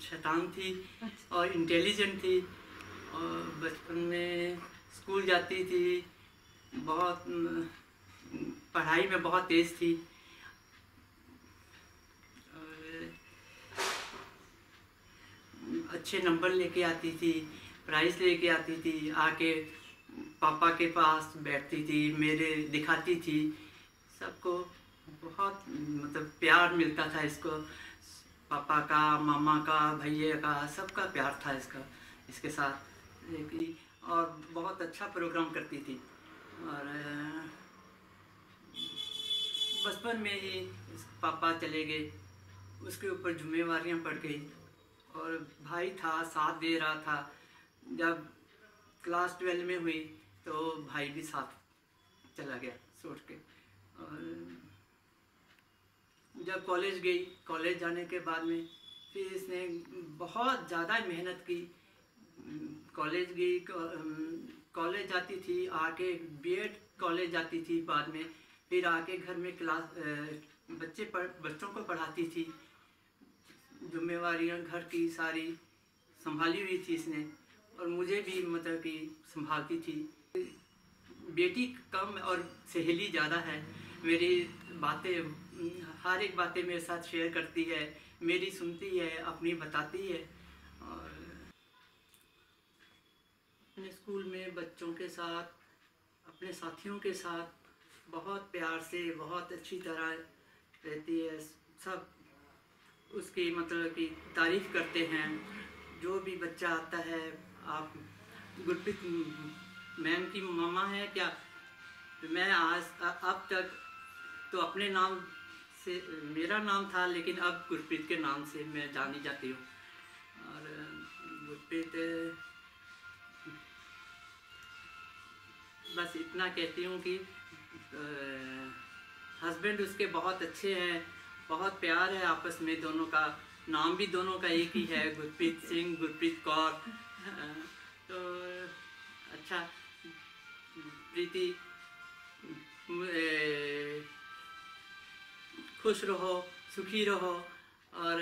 शैतान थी और इंटेलिजेंट थी, और बचपन में स्कूल जाती थी, बहुत पढ़ाई में बहुत तेज़ थी, और अच्छे नंबर लेके आती थी, प्राइज़ लेके आती थी, आके पापा के पास बैठती थी, मेरे दिखाती थी, सबको बहुत मतलब प्यार मिलता था इसको, पापा का, मामा का, भैया का, सबका प्यार था इसके साथ। और बहुत अच्छा प्रोग्राम करती थी। और बचपन में ही पापा चले गए, उसके ऊपर जिम्मेवारियाँ पड़ गई, और भाई था साथ दे रहा था। जब क्लास 12 में हुई तो भाई भी साथ चला गया छोड़ के। और जब कॉलेज गई, कॉलेज जाने के बाद में फिर इसने बहुत ज़्यादा मेहनत की। कॉलेज गई, कॉलेज जाती थी, आके बीएड कॉलेज जाती थी, बाद में फिर आके घर में बच्चों को पढ़ाती थी। जिम्मेवारियाँ घर की सारी संभाली हुई थी इसने, और मुझे भी मतलब कि संभालती थी। बेटी कम और सहेली ज़्यादा है। मेरी बातें, हर एक बातें मेरे साथ शेयर करती है, मेरी सुनती है, अपनी बताती है। और अपने स्कूल में बच्चों के साथ, अपने साथियों के साथ बहुत प्यार से, बहुत अच्छी तरह रहती है। सब उसकी मतलब कि तारीफ़ करते हैं। जो भी बच्चा आता है, आप गुरप्रीत मैम की मामा है क्या? मैं अब तक तो अपने नाम से, मेरा नाम था, लेकिन अब गुरप्रीत के नाम से मैं जानी जाती हूँ। और गुरप्रीत, बस इतना कहती हूँ कि हस्बैंड उसके बहुत अच्छे हैं, बहुत प्यार है आपस में दोनों का। नाम भी दोनों का एक ही है, गुरप्रीत सिंह, गुरप्रीत कौर। तो अच्छा, प्रीति खुश रहो, सुखी रहो, और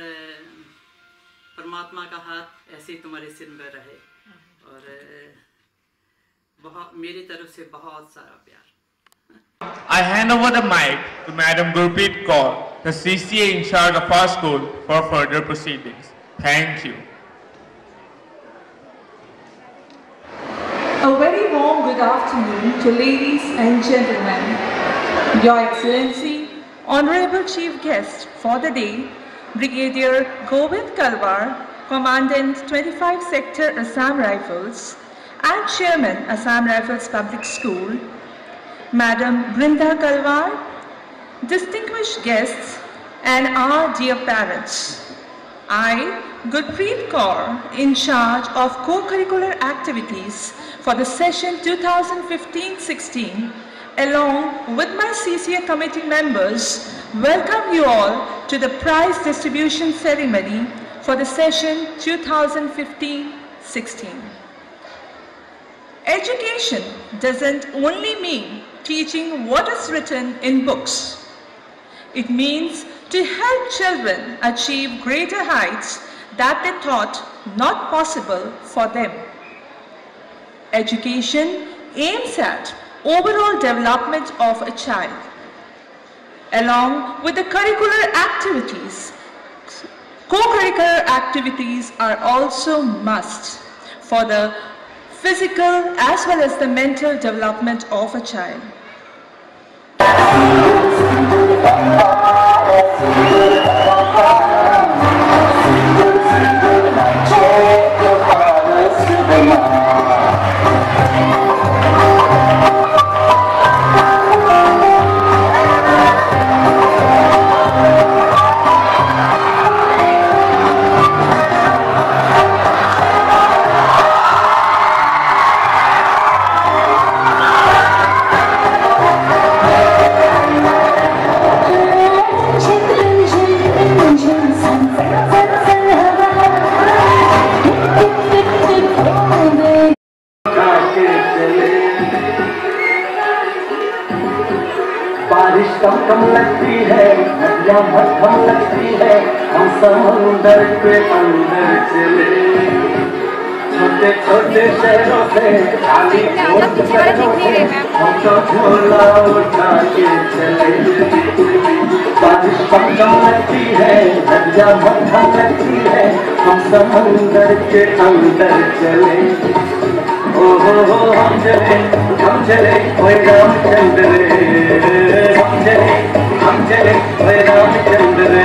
परमात्मा का हाथ ऐसे ही तुम्हारे सिर में रहे। और बहुत मेरी तरफ से बहुत सारा प्यार। I hand over the mic to Madam Gurpreet Kaur, the CCA in charge of our school, for further proceedings. Thank you. A very warm good afternoon to ladies and gentlemen. Your Excellency, Honorable Chief Guest for the day, Brigadier Govind Kalwar, Commandant 25 Sector Assam Rifles and Chairman Assam Rifles Public School, Madam Brinda Kalwar, distinguished guests and our dear parents. I, Gurpreet Kaur, in charge of co-curricular activities for the session 2015-16, along with my CCA committee members, welcome you all to the prize distribution ceremony for the session 2015-16. Education doesn't only mean teaching what is written in books. It means to help children achieve greater heights that they thought not possible for them. Education aims at overall development of a child. Along with the curricular activities, co-curricular activities are also must for the physical as well as the mental development of a child. नदियाँ मध्यम लगती है, हम समुंदर के अंदर चले। छोटे छोटे शहरों से खाली शहरों से हम तो झोला उठा के चले। बारिश मध्यम लगती है, नदियाँ मध्यम लगती है, हम समुंदर के अंदर चले। ओ हो हम चले ओए रामचंद्र रे, हम चले ओए रामचंद्र रे।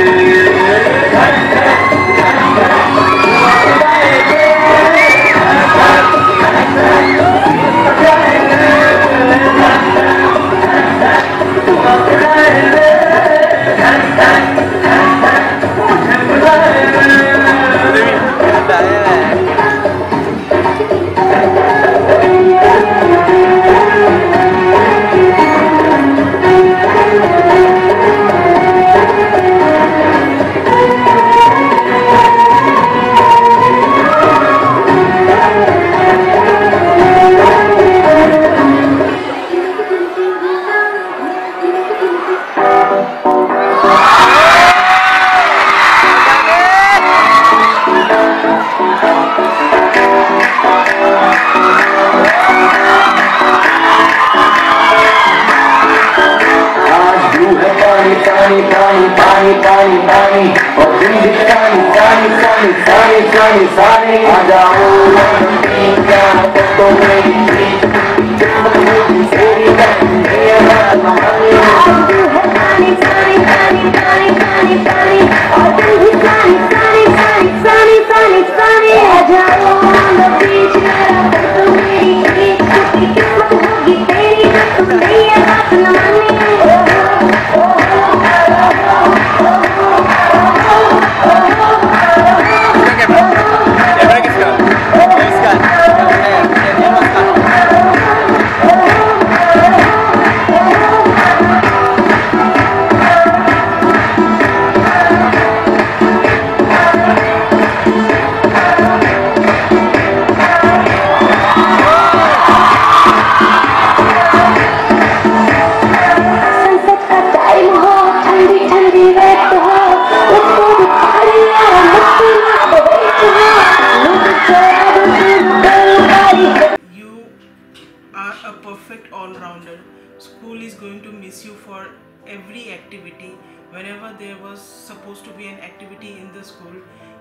Perfect all-rounder. School is going to miss you for every activity. Whenever there was supposed to be an activity in the school,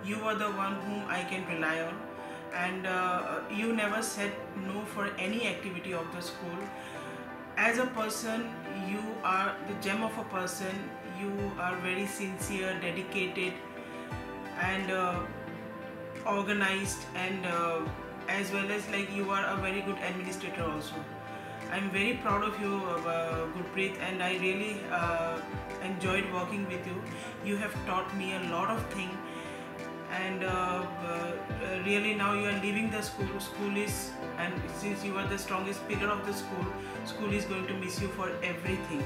you are the one whom I can rely on, and you never said no for any activity of the school. As a person, you are the gem of a person. You are very sincere, dedicated, and organized, and as well as like you are a very good administrator also. I'm very proud of you, Gurpreet, and I really enjoyed working with you. You have taught me a lot of things, and really now you are leaving the school. School is, and since you are the strongest pillar of the school, school is going to miss you for everything.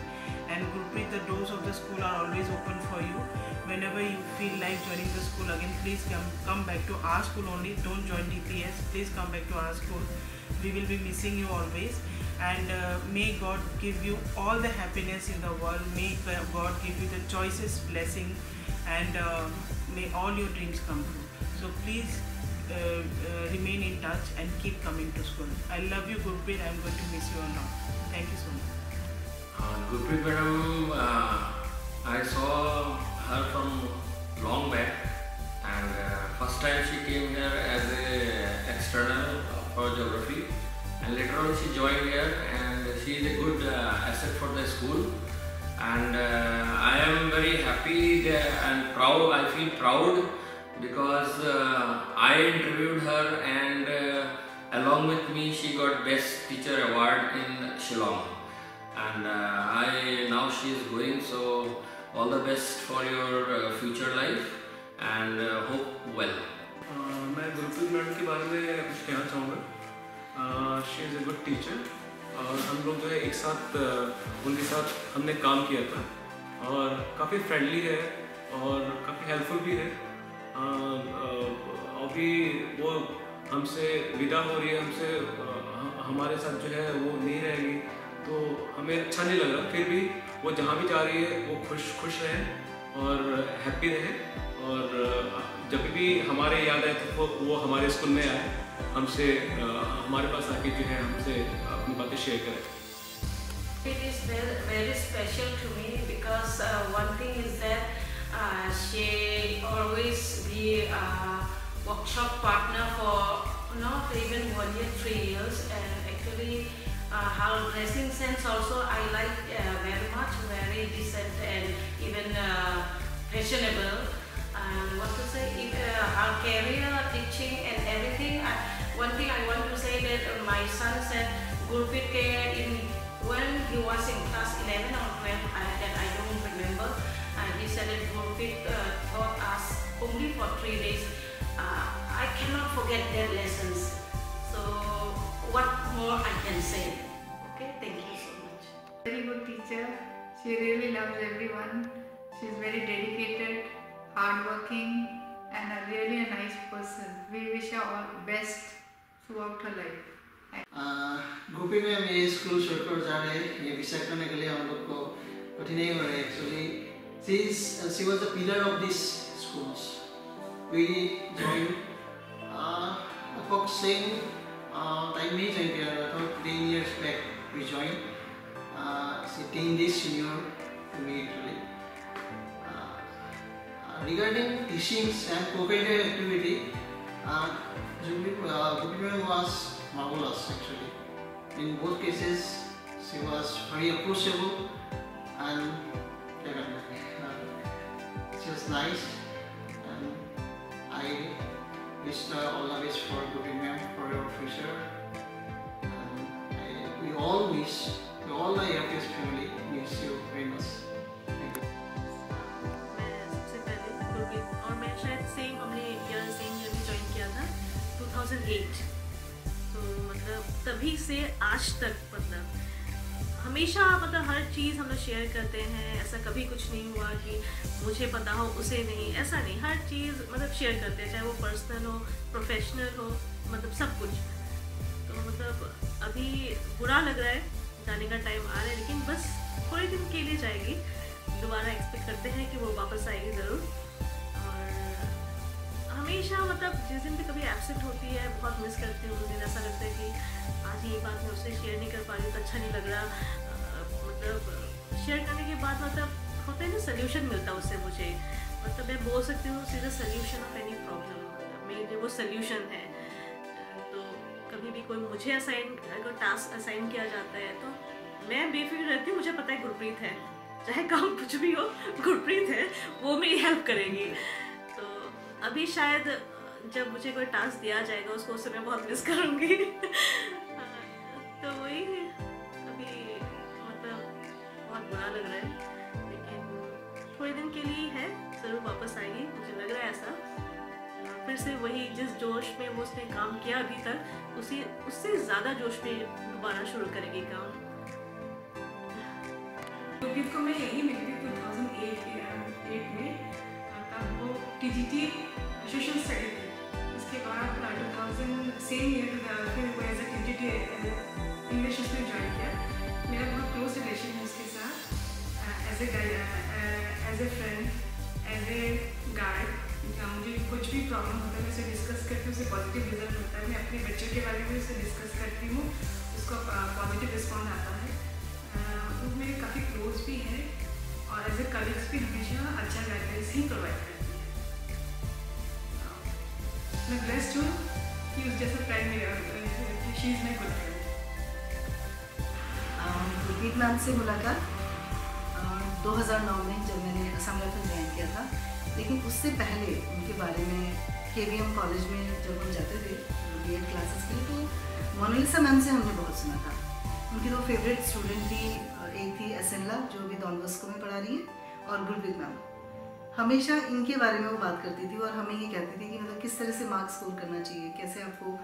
And Gurpreet, the doors of the school are always open for you. Whenever you feel like joining the school again, please come back to our school only. Don't join DPS. Please come back to our school. We will be missing you always. And may God give you all the happiness in the world. May God give you the choicest blessing, and may all your dreams come true. So please remain in touch and keep coming to school. I love you, Gurpreet. I am going to miss you a lot. Thank you so much. Gurpreet madam, I saw her from long back, and first time she came here as a external for geography, and later on she joined here, and she is a good asset for the school. And I am very happy and proud. I feel proud because I interviewed her, and along with me she got Best Teacher Award in Shillong. And now she is going, so all the best for your future life, and hope well. मैं Gurpreet madam के बारे में कुछ कहना चाहूँगा. She is a good teacher, और हम लोग जो है एक साथ उनके साथ हमने काम किया था, और काफ़ी फ्रेंडली है और काफ़ी हेल्पफुल भी है. अभी वो हमसे विदा हो रही है, हमसे हमारे साथ जो है वो नहीं रहेगी, तो हमें अच्छा नहीं लग रहा. फिर भी वो जहाँ भी जा रही है वो खुश रहें, और हैप्पी रहे, और जब भी हमारे याद आए तो वो हमारे स्कूल में आए, हमसे हमारे पास आके जो है हमसे अपनी बातें शेयर करें। It is very special to me because one thing is that she always be a workshop partner for not even 1 year, 3 years, and actually her dressing sense also I like very much, very decent and even fashionable. And what to say, if her career, teaching and everything. One thing I want to say that my son said Gurpreet in when he was in class 11 or 12, that I don't remember, he said that Gurpreet taught us only for 3 days. I cannot forget their lessons. So what more I can say? Okay, thank you so much. Very good teacher. She really loves everyone. She is very dedicated, hardworking, and really a nice person. We wish her all best throughout her life. Gopi ma'am ये school छोड़कर जा रहे हैं, ये विषय करने के लिए हम लोग को कठिन नहीं हो रहा है। Actually she was the pillar of these schools. We joined about same time में join किया था, 10 years back we joined. She 10 days senior to me actually. Regarding teachings and co-curricular activity, Gopi ma'am was marvelous actually. In both cases, she was very approachable and she was nice, and I wish her all the best for Gopi ma'am for your future. And we all wish, all the Aircast family wish you very much. Thank you. मैं सबसे पहले गुरप्रीत, और मैं शायद same year में join किया था 2008। तो मतलब तभी से आज तक मतलब हमेशा मतलब हर चीज़ हम लोग शेयर करते हैं। ऐसा कभी कुछ नहीं हुआ कि मुझे पता हो उसे नहीं, ऐसा नहीं, हर चीज़ मतलब शेयर करते हैं, चाहे वो पर्सनल हो, प्रोफेशनल हो, मतलब सब कुछ। तो मतलब अभी बुरा लग रहा है, जाने का टाइम आ रहा है, लेकिन बस थोड़े दिन के लिए जाएगी। दोबारा एक्सपेक्ट करते हैं कि वो वापस आएगी ज़रूर। हमेशा मतलब जिस दिन भी कभी एब्सेंट होती है बहुत मिस करती हूँ। उस दिन ऐसा लगता है कि आज ये बात मैं उससे शेयर नहीं कर पा रही, तो अच्छा नहीं लग रहा। मतलब शेयर करने के बाद मतलब होता है ना, सोल्यूशन मिलता है उससे मुझे। मतलब मैं बोल सकती हूँ सीधा सोल्यूशन ऑफ एनी प्रॉब्लम, मतलब मेरे लिए वो सोल्यूशन है। तो कभी भी कोई मुझे अगर टास्क असाइन किया जाता है तो मैं बेफिक्र रहती हूँ। मुझे पता है गुरप्रीत है, चाहे काम कुछ भी हो, गुरप्रीत है, वो मेरी हेल्प करेगी। अभी शायद जब मुझे कोई टास्क दिया जाएगा उसको उससे मैं बहुत मिस करूँगी। तो वही अभी मतलब बहुत बुरा लग रहा है, लेकिन थोड़े दिन के लिए है, ज़रूर वापस आएगी, मुझे लग रहा है ऐसा। फिर से वही जिस जोश में वो उसने काम किया अभी तक, उससे ज़्यादा जोश में दोबारा शुरू करेगी काम। गुरप्रीत को मैं यही मिली थी 2008 में, तब वो TGT सोशल स्टडी थी। उसके बाद 2000 सेम ईयर फिर वो एज ए TGT इंग्लिश उसमें ज्वाइन किया। मेरा बहुत क्लोज रिलेशन है उसके साथ, as a friend, as a guide. मुझे कुछ भी प्रॉब्लम होता है मैं उसे डिस्कस करती हूँ, उसे पॉजिटिव रिजल्ट होता है। मैं अपने बच्चों के बारे में उससे डिस्कस करती हूँ, उसको पॉजिटिव रिस्पॉन्ड आता है। वो मेरे काफ़ी क्लोज भी है और एज ए कलीग्स भी हमेशा अच्छा गाइडेंस ही प्रोवाइड करती है। मैं ब्लेस्ड हूँ कि उस जैसा फ्रेंड मेरा, she is my good friend. Gurpreet ma'am से मुलाकात 2009 में जब मैंने असम राइफल ज्वाइन किया था, लेकिन उससे पहले उनके बारे में KVM कॉलेज में जब हम जाते थे B.Ed क्लासेस के लिए, तो मोनालिसा मैम से हमने बहुत सुना था। उनकी दो फेवरेट स्टूडेंट थी, एक थी एसेंला जो अभी डॉन बॉस्को में पढ़ा रही है, और गुरप्रीत मैम। हमेशा इनके बारे में वो बात करती थी और हमें ये कहती थी कि मतलब किस तरह से मार्क्स स्कोर करना चाहिए, कैसे आपको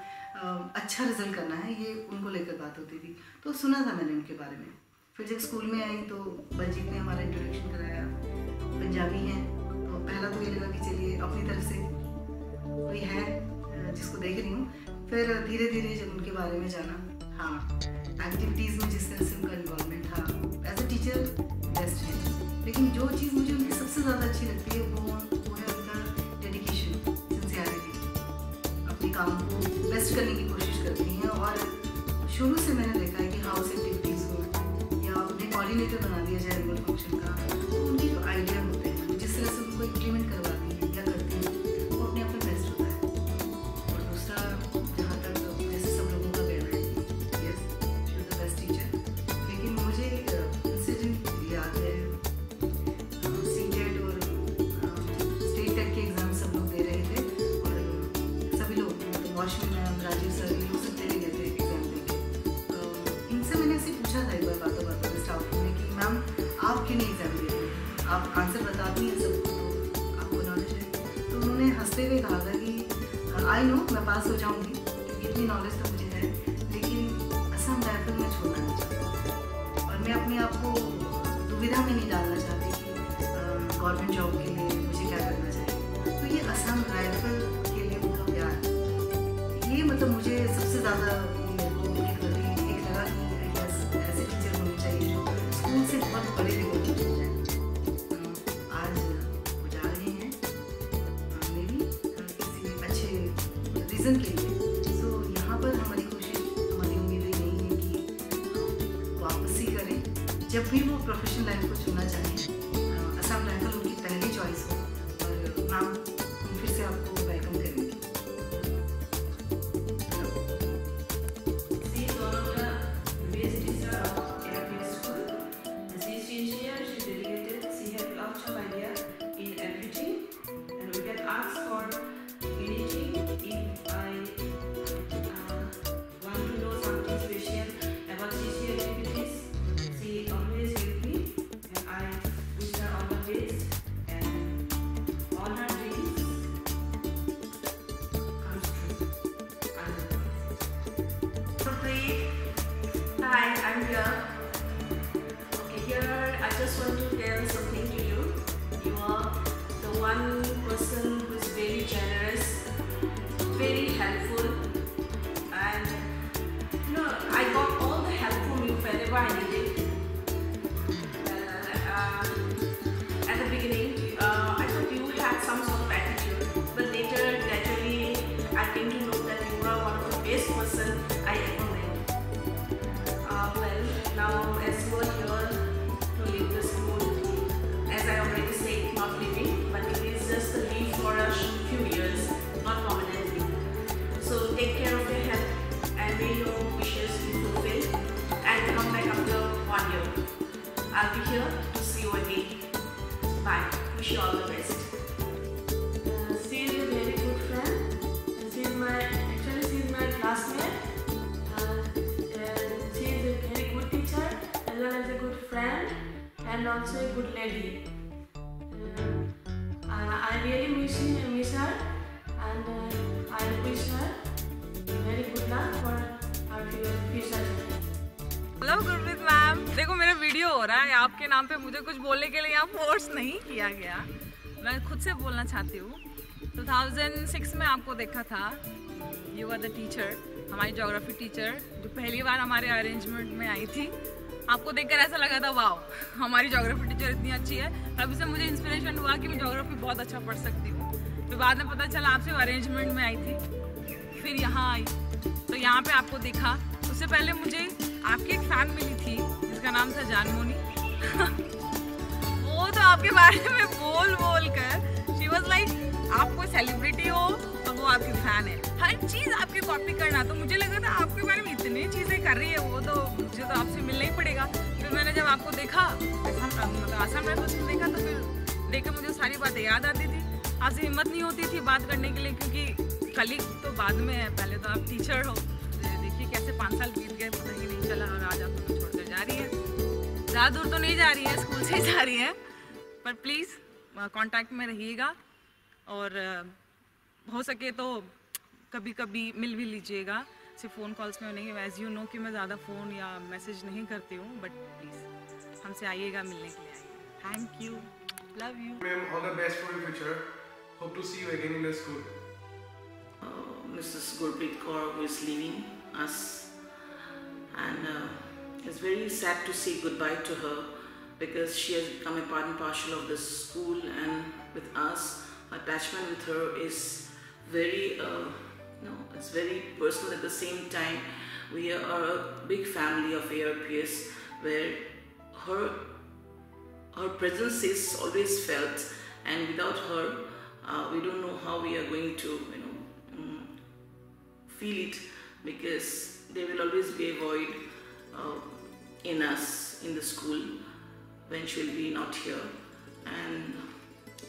अच्छा रिजल्ट करना है, ये उनको लेकर बात होती थी। तो सुना था मैंने उनके बारे में। फिर जब स्कूल में आई तो बलजीत ने हमारा इंट्रोडक्शन कराया। पंजाबी हैं तो पहला तो ये लगा कि चलिए अपनी तरफ से कोई है जिसको देख रही हूँ। फिर धीरे धीरे जब उनके बारे में जाना, हाँ एक्टिविटीज़ में जिस तरह से उनका इन्वॉल्वमेंट था, एज ए टीचर बेस्ट है। लेकिन जो चीज़ मुझे उनकी सबसे ज़्यादा अच्छी लगती है वो है उनका डेडिकेशन, सिंसियरिटी। अपने काम को बेस्ट करने की कोशिश करती हैं और शुरू से मैंने देखा है कि हाउस एक्टिविटीज़ हो या उन्हें कोऑर्डिनेटर बना दिया जाए एनुअल फंक्शन का, तो उनके जो आइडिया होते हैं जिस तरह से उनको इम्प्लीमेंट करवाती हैं या करती हैं वो अपने आप में बेस्ट होता है। और दूसरा, जहाँ तक जैसे सब लोगों का कहना है कि yes she is the best teacher, लेकिन मुझे इंसिडेंट याद है, सीटेट और स्टेट टेट के एग्ज़ाम सब लोग दे रहे थे और सभी लोग मतलब वॉशमैन मैम, राजीव सर, ये लोग सब दे गए थे एग्ज़ाम देके। इनसे मैंने ऐसे पूछा था एक बार बातों बातों में स्टाफ में कि मैम आप क्यों नहीं एग्ज़ाम दे रहे हैं, आप आंसर बताती हैं सबको, तो आपको नॉलेज है। तो उन्होंने हंसते हुए कहा था कि आई नो मैं पास हो जाऊँगी क्योंकि इतनी नॉलेज तो मुझे है, लेकिन असम राइफल में छोड़ना नहीं चाहती और मैं अपने आप को दुविधा में नहीं डालना चाहती कि गवर्नमेंट जॉब के लिए मुझे क्या करना चाहिए। तो ये असम राइफल के लिए उनका प्यार, ये मतलब मुझे सबसे ज़्यादा मेरे को उनके प्रति एक लगा कि ऐसे टीचर होने चाहिए जो स्कूल से बहुत बड़े लेवल पर चल जाए। आज वो जा रहे हैं मे बी किसी अच्छे रीज़न के लिए। सो यहाँ पर हमारी कोशिश, हमारी उम्मीदें यही है कि वापसी करें जब भी वो प्रोफेशनल लाइन को चुनना चाहें, असम राइफल उनकी पहली चॉइस हो और मैम हम फिर से आपको वेलकम करेंगे। She is one of the best teacher of every school. She is sincere, she is dedicated, she has lots of idea in everything, and we can ask for anything if I want to know something special about CCA activities. She always help me, and I wish her all the best and all her dreams comes true. Hi, I'm here. Okay, here I just want to tell something to you. You are the one person who is very generous, very helpful, and you know I got all the help from you whenever I needed. At the beginning, I thought you had some sort of attitude, but later, gradually, I came to know that you are one of the best person I ever met. Well, now as you are here to leave the school, as I already said, not leaving, but it is just a leave for a few years, not permanently. So take care of your health and may your wishes be fulfilled and come back after 1 year. I'll be here to see you again. Bye. Wish you all the best. She is a very good friend. She is my classmate. And she is a very good teacher as well as a good friend and also a good lady. I really miss her and I wish her very good luck for her future journey. Hello Gurpreet ma'am, देखो मेरा video हो रहा है, आपके नाम पे मुझे कुछ बोलने के लिए यहाँ फोर्स नहीं किया गया, मैं खुद से बोलना चाहती हूँ। 2006 में आपको देखा था, यू आर द टीचर, हमारी ज्योग्राफी टीचर जो पहली बार हमारे अरेंजमेंट में आई थी। आपको देखकर ऐसा लगा था वाओ हमारी ज्योग्राफी टीचर इतनी अच्छी है, तभी से मुझे इंस्पिरेशन हुआ कि मैं ज्योग्राफी बहुत अच्छा पढ़ सकती हूँ। फिर बाद में पता चला आप सिर्फ अरेंजमेंट में आई थी, फिर यहाँ आई तो यहाँ पे आपको देखा। उससे पहले मुझे आपकी एक फैन मिली थी जिसका नाम था जानमोनी वो तो आपके बारे में बोल कर शी वाज लाइक आप कोई सेलिब्रिटी हो और वो आपकी फैन है, हर चीज़ आपकी कॉपी करना। तो मुझे लगा था आपके बारे में इतनी चीज़ें कर रही है वो, तो मुझे तो आपसे मिलना ही पड़ेगा। फिर मैंने जब आपको देखा आसाम राइफल्स में देखा तो फिर देख के मुझे सारी बातें याद आती थी। आपसे हिम्मत नहीं होती थी बात करने के लिए क्योंकि कलीग तो बाद में है, पहले तो आप टीचर हो। देखिए कैसे 5 साल बीत गए पता ही नहीं चला और आज आप हमें छोड़कर जा रही है। ज़्यादा दूर तो नहीं जा रही है, स्कूल से ही जा रही है, पर प्लीज़ कांटेक्ट में रहिएगा और हो सके तो कभी कभी मिल भी लीजिएगा, सिर्फ फ़ोन कॉल्स में नहीं। एज यू नो कि मैं ज़्यादा फ़ोन या मैसेज नहीं करती हूँ, बट प्लीज़ हमसे आइएगा, मिलने के लिए आइए। Thank you, love you ma'am, all the best for your future, hope to see you again in the school. Mrs. Gurpreet Kaur, who is leaving us, and it's very sad to say goodbye to her. because she has become a part and parcel of this school, and with us, attachment with her is very, it's very personal. At the same time, we are a big family of ARPS, where her presence is always felt, and without her, we don't know how we are going to, feel it, because there will always be a void in us, in the school, when she will be not here. And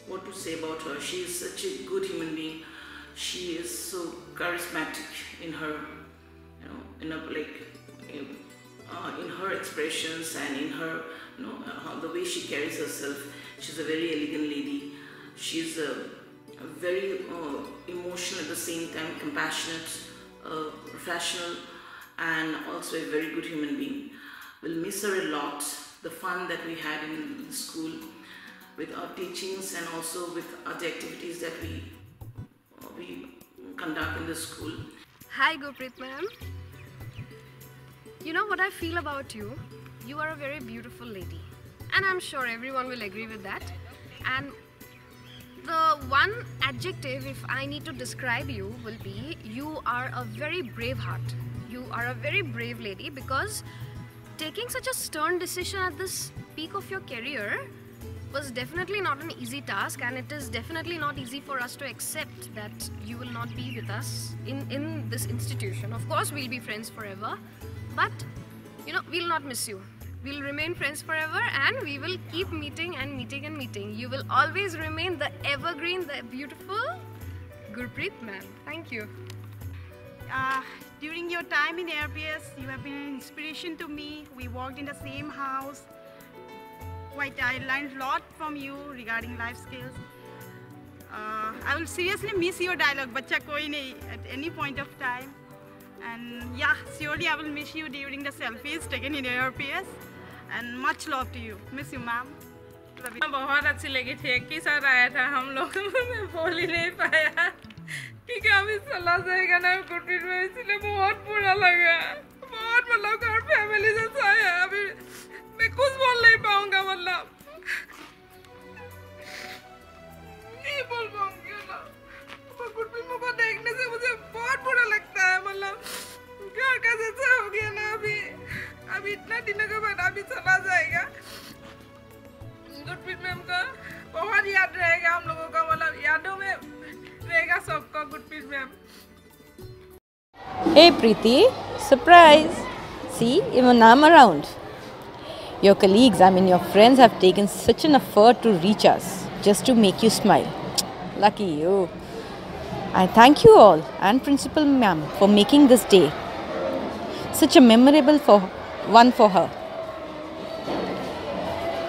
what to say about her? She is such a good human being. She is so charismatic in her, in her expressions, and in her, the way she carries herself. She's a very elegant lady. She's a very emotional, at the same time compassionate, professional, and also a very good human being. We'll miss her a lot. The fun that we had in the school with our teachings, and also with other activities that we conduct in the school. Hi Gurpreet ma'am. You know what I feel about you? You are a very beautiful lady, and I'm sure everyone will agree with that. And the one adjective, if I need to describe you, will be you are a very brave heart. You are a very brave lady, because taking such a stern decision at this peak of your career was definitely not an easy task, and it is definitely not easy for us to accept that you will not be with us in this institution. Of course, we'll be friends forever, but we'll not miss you. We'll remain friends forever, and we will keep meeting and meeting and meeting. You will always remain the evergreen, the beautiful Gurpreet ma'am. Thank you. During your time in ARPS, you have been an inspiration to me. We worked in the same house. I learned a lot from you regarding life skills. I will seriously miss your dialogue, "Bacha koi nahi," at any point of time. And yeah, surely I will miss you during the selfies taken in ARPS. And much love to you. Miss you, ma'am. Love you. बहुत अच्छी लगी थी। एक ही साथ आया था, हम लोग मैं बोल ही नहीं पाया क्योंकि अभी चला जाएगा ना गुरप्रीत में, इसलिए बहुत बुरा लगा। बहुत मतलब घर फैमिली से आया, अभी मैं कुछ बोल नहीं पाऊंगा, मतलब नहीं बोल पाऊंगी ना। गुरप्रीत को देखने से मुझे बहुत बुरा लगता है, मतलब घर का जैसा हो गया ना अभी इतना दिनों के बाद अभी चला जाएगा। गुरप्रीत मैम का बहुत याद रहेगा हम लोगों का, मतलब यादों में रहेगा सबका Gurpreet ma'am. Hey Preeti, surprise! See, even I'm around. Your colleagues, your friends have taken such an effort to reach us just to make you smile. Lucky you. I thank you all and Principal Ma'am for making this day such a memorable one for her.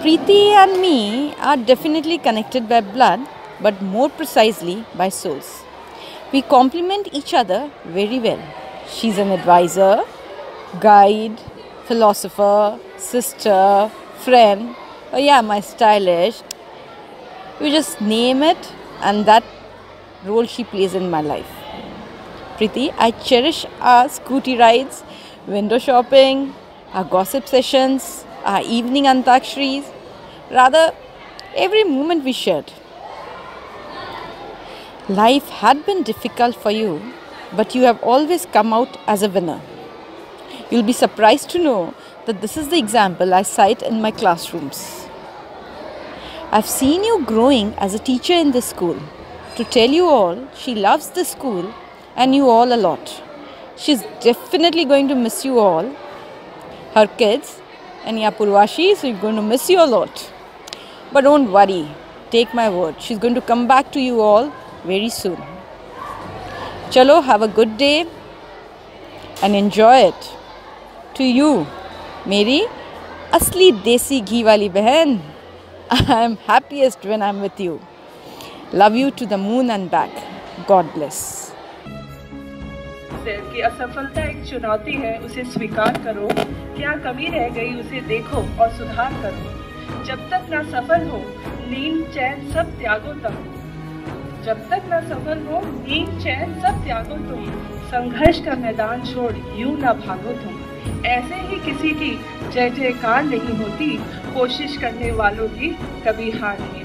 Preeti and me are definitely connected by blood, but more precisely by souls. We complement each other very well. She's an advisor, guide, philosopher, sister, friend, my stylist. You just name it, and that role she plays in my life. Preeti, I cherish our scooty rides, window shopping, our gossip sessions, our evening antakshris, rather every moment we shared. Life had been difficult for you, but you have always come out as a winner. You'll be surprised to know that this is the example I cite in my classrooms. I've seen you growing as a teacher in this school. To tell you all, she loves the school and you all a lot. She's definitely going to miss you all, her kids, and Purvashi, so you're going to miss you a lot. But don't worry, take my word, she's going to come back to you all very soon. Chalo, have a good day and enjoy it. To you, Meri asli desi ghee wali behan, I'm happiest when I'm with you. Love you to the moon and back. God bless. कि असफलता एक चुनौती है, उसे स्वीकार करो, क्या कमी रह गई उसे देखो और सुधार करो। जब तक ना सफल हो नींद चैन सब त्यागो तुम, जब तक ना सफल हो नींद चैन सब त्यागो तुम, संघर्ष का मैदान छोड़ यूं ना भागो तुम। ऐसे ही किसी की जय जयकार नहीं होती, कोशिश करने वालों की कभी हार नहीं